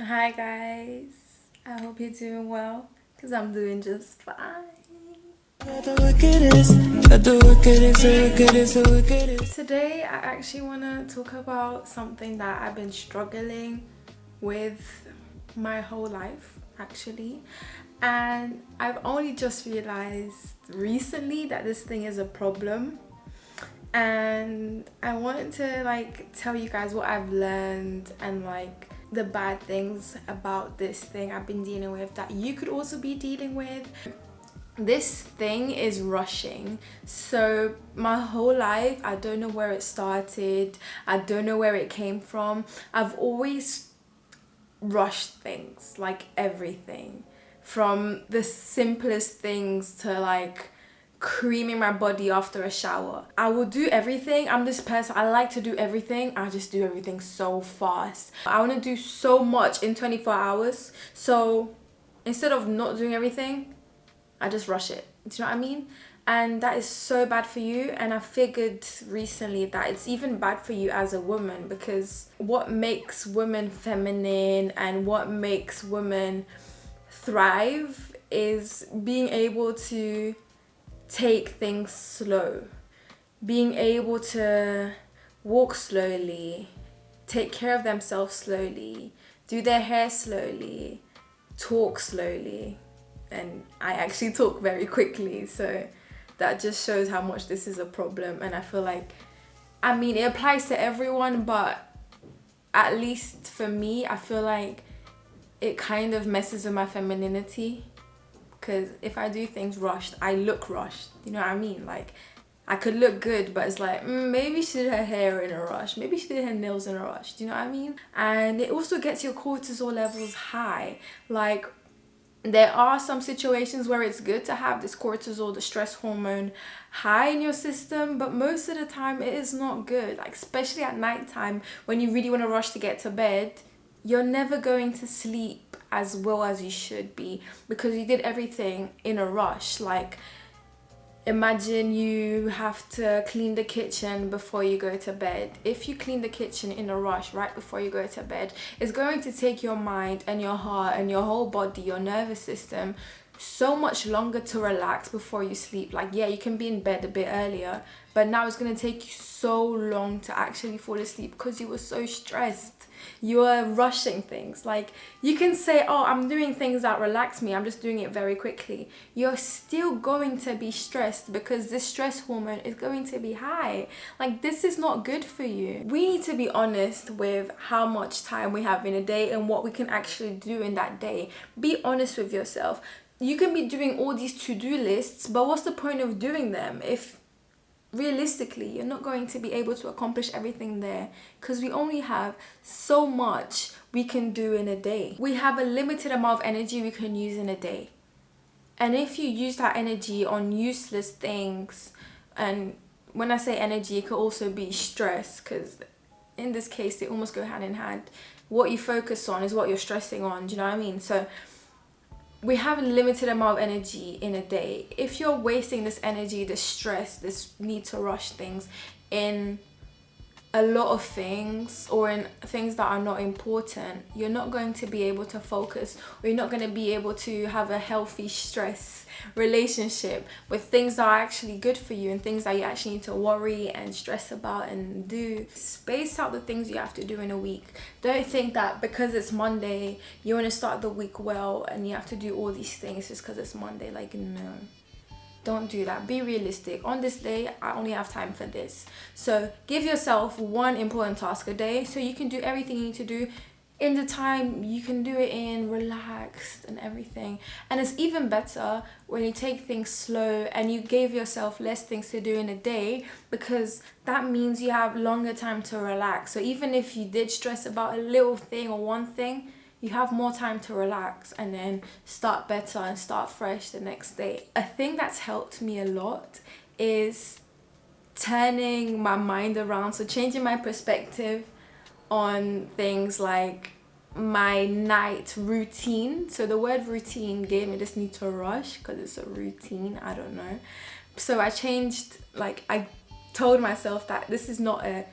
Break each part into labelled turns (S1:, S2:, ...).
S1: Hi guys, I hope you're doing well because I'm doing just fine. Today I actually want to talk about something that I've been struggling with my whole life actually, and I've only just realized recently that this thing is a problem. And I wanted to tell you guys what I've learned and the bad things about this thing I've been dealing with that you could also be dealing with. This thing is rushing. So my whole life, I don't know where it started, I don't know where it came from. I've always rushed things, like everything, from the simplest things to creaming my body after a shower. I will do everything. I'm this person, I like to do everything. I just do everything so fast. I want to do so much in 24 hours. So instead of not doing everything, I just rush it. Do you know what I mean? And that is so bad for you. And I figured recently that it's even bad for you as a woman, because what makes women feminine and what makes women thrive is being able to take things slow, being able to walk slowly, take care of themselves slowly, do their hair slowly, talk slowly. And I actually talk very quickly, so that just shows how much this is a problem. And I feel like, I mean, it applies to everyone, but at least for me, I feel like it kind of messes with my femininity. Because if I do things rushed, I look rushed. You know what I mean? Like, I could look good, but it's like, maybe she did her hair in a rush. Maybe she did her nails in a rush. Do you know what I mean? And it also gets your cortisol levels high. Like, there are some situations where it's good to have this cortisol, the stress hormone, high in your system, but most of the time it is not good. Like, especially at nighttime when you really want to rush to get to bed, you're never going to sleep as well as you should be because you did everything in a rush. Like, imagine you have to clean the kitchen before you go to bed. If you clean the kitchen in a rush right before you go to bed, it's going to take your mind and your heart and your whole body, your nervous system, so much longer to relax before you sleep. Like, yeah, you can be in bed a bit earlier, but now it's going to take you so long to actually fall asleep because you were so stressed. You are rushing things. Like, you can say, oh, I'm doing things that relax me, I'm just doing it very quickly. You're still going to be stressed because this stress hormone is going to be high. Like, this is not good for you. We need to be honest with how much time we have in a day and what we can actually do in that day. Be honest with yourself. You can be doing all these to-do lists, but what's the point of doing them if realistically you're not going to be able to accomplish everything there? Because we only have so much we can do in a day. We have a limited amount of energy we can use in a day, and if you use that energy on useless things, and when I say energy, it could also be stress, because in this case they almost go hand in hand. What you focus on is what you're stressing on. Do you know what I mean? So we have a limited amount of energy in a day. If you're wasting this energy, this stress, this need to rush things in a lot of things, or in things that are not important, you're not going to be able to focus, or you're not going to be able to have a healthy stress relationship with things that are actually good for you and things that you actually need to worry and stress about and do. Space out the things you have to do in a week. Don't think that because it's Monday you want to start the week well and you have to do all these things just because it's Monday. Like, no, don't do that. Be realistic. On this day, I only have time for this. So give yourself one important task a day so you can do everything you need to do in the time you can do it in, relaxed and everything. And it's even better when you take things slow and you give yourself less things to do in a day, because that means you have longer time to relax. So even if you did stress about a little thing or one thing, you have more time to relax and then start better and start fresh the next day. A thing that's helped me a lot is turning my mind around, so changing my perspective on things like my night routine. So the word routine gave me this need to rush because it's a routine, I don't know. So I changed, I told myself that this is not a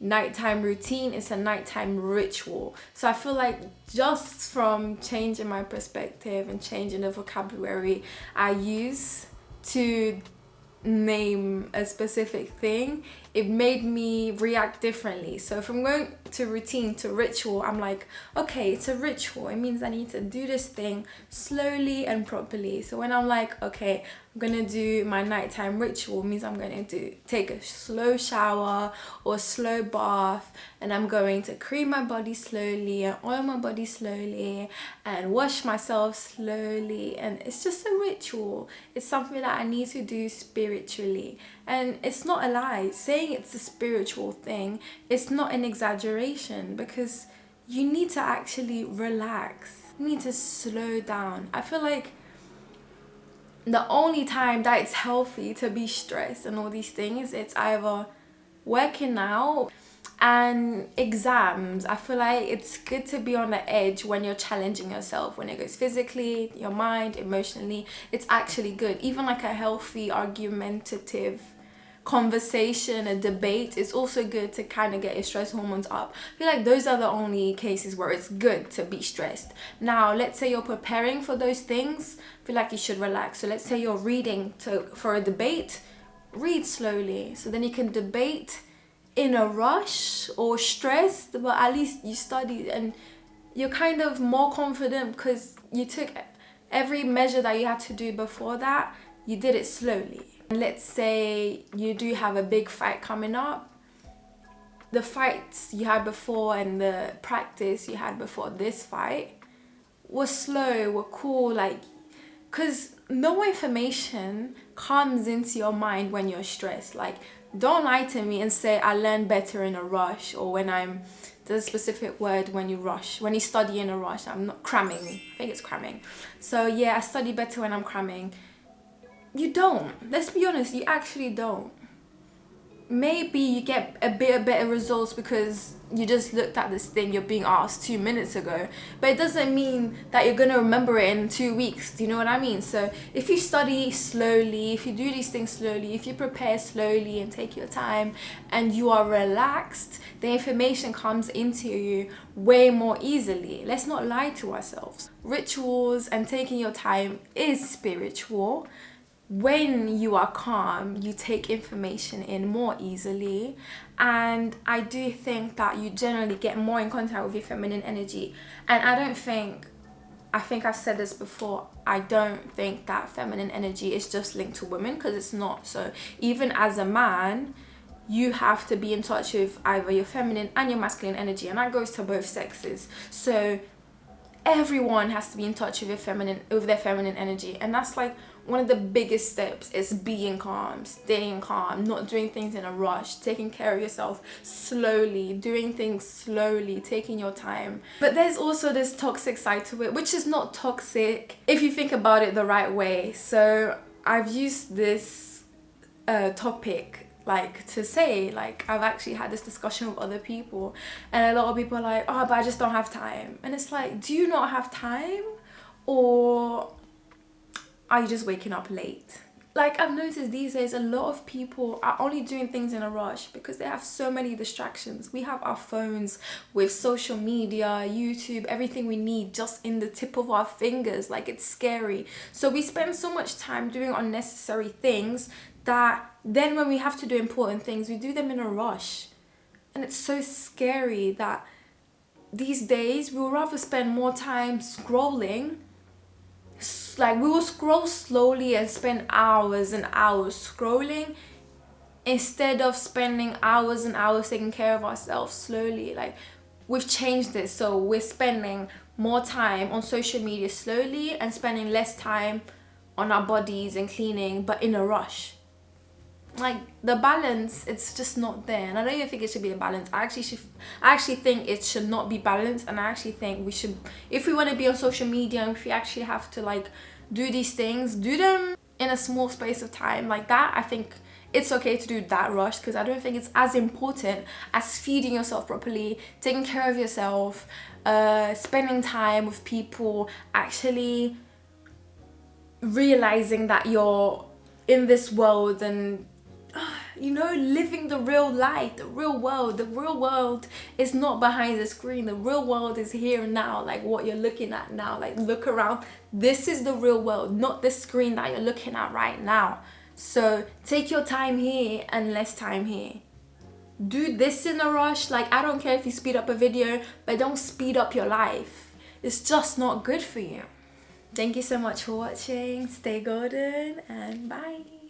S1: nighttime routine, it's a nighttime ritual. So I feel like just from changing my perspective and changing the vocabulary I use to name a specific thing, it made me react differently. So if I'm going to routine to ritual, I'm like, okay, it's a ritual. It means I need to do this thing slowly and properly. So when I'm like, okay, I'm gonna do my nighttime ritual, means I'm going to take a slow shower or slow bath, and I'm going to cream my body slowly and oil my body slowly and wash myself slowly. And it's just a ritual. It's something that I need to do spiritually. And it's not a lie. Saying it's a spiritual thing, it's not an exaggeration, because you need to actually relax. You need to slow down. I feel like the only time that it's healthy to be stressed and all these things, it's either working out and exams. I feel like it's good to be on the edge when you're challenging yourself, when it goes physically, your mind, emotionally. It's actually good. Even like a healthy argumentative conversation, a debate, is also good to kind of get your stress hormones up. I feel like those are the only cases where it's good to be stressed. Now, let's say you're preparing for those things, I feel like you should relax. So let's say you're reading for a debate, read slowly, so then you can debate in a rush or stressed, but at least you studied and you're kind of more confident because you took every measure that you had to do before that, you did it slowly. Let's say you do have a big fight coming up. The fights you had before and the practice you had before this fight were slow, were cool, like, because no information comes into your mind when you're stressed. Like, don't lie to me and say I learn better in a rush, or when I'm, there's a specific word when you rush, when you study in a rush. I'm not cramming, I think it's cramming. So yeah, I study better when I'm cramming. You don't. Let's be honest, you actually don't. Maybe you get a bit better results because you just looked at this thing you're being asked 2 minutes ago, but it doesn't mean that you're gonna remember it in 2 weeks. Do you know what I mean? So if you study slowly, if you do these things slowly, if you prepare slowly and take your time and you are relaxed, the information comes into you way more easily. Let's not lie to ourselves. Rituals and taking your time is spiritual. When you are calm, you take information in more easily, and I do think that you generally get more in contact with your feminine energy. And I think I've said this before, I don't think that feminine energy is just linked to women, because it's not. So even as a man, you have to be in touch with either your feminine and your masculine energy, and that goes to both sexes. So everyone has to be in touch with their feminine energy, and that's like one of the biggest steps is being calm, staying calm, not doing things in a rush, taking care of yourself slowly, doing things slowly, taking your time. But there's also this toxic side to it, which is not toxic if you think about it the right way. So I've used this topic like to say, like, I've actually had this discussion with other people, and a lot of people are like, oh, but I just don't have time. And it's like, do you not have time, or are you just waking up late? Like, I've noticed these days a lot of people are only doing things in a rush because they have so many distractions. We have our phones with social media, YouTube, everything we need just in the tip of our fingers. Like, it's scary. So we spend so much time doing unnecessary things that then when we have to do important things, we do them in a rush. And it's so scary that these days we would rather spend more time scrolling. Like, we will scroll slowly and spend hours and hours scrolling instead of spending hours and hours taking care of ourselves slowly. Like, we've changed this, so we're spending more time on social media slowly and spending less time on our bodies and cleaning, but in a rush. Like, the balance, it's just not there. And I don't even think it should be a balance. I actually think it should not be balanced. And I actually think we should, if we want to be on social media, and if we actually have to like do these things, do them in a small space of time like that. I think it's okay to do that rush, because I don't think it's as important as feeding yourself properly, taking care of yourself, spending time with people, actually realizing that you're in this world and you know, living the real life, the real world. The real world is not behind the screen. The real world is here and now, like what you're looking at now. Like, look around. This is the real world, not the screen that you're looking at right now. So take your time here and less time here. Do this in a rush. Like, I don't care if you speed up a video, but don't speed up your life. It's just not good for you. Thank you so much for watching. Stay golden and bye.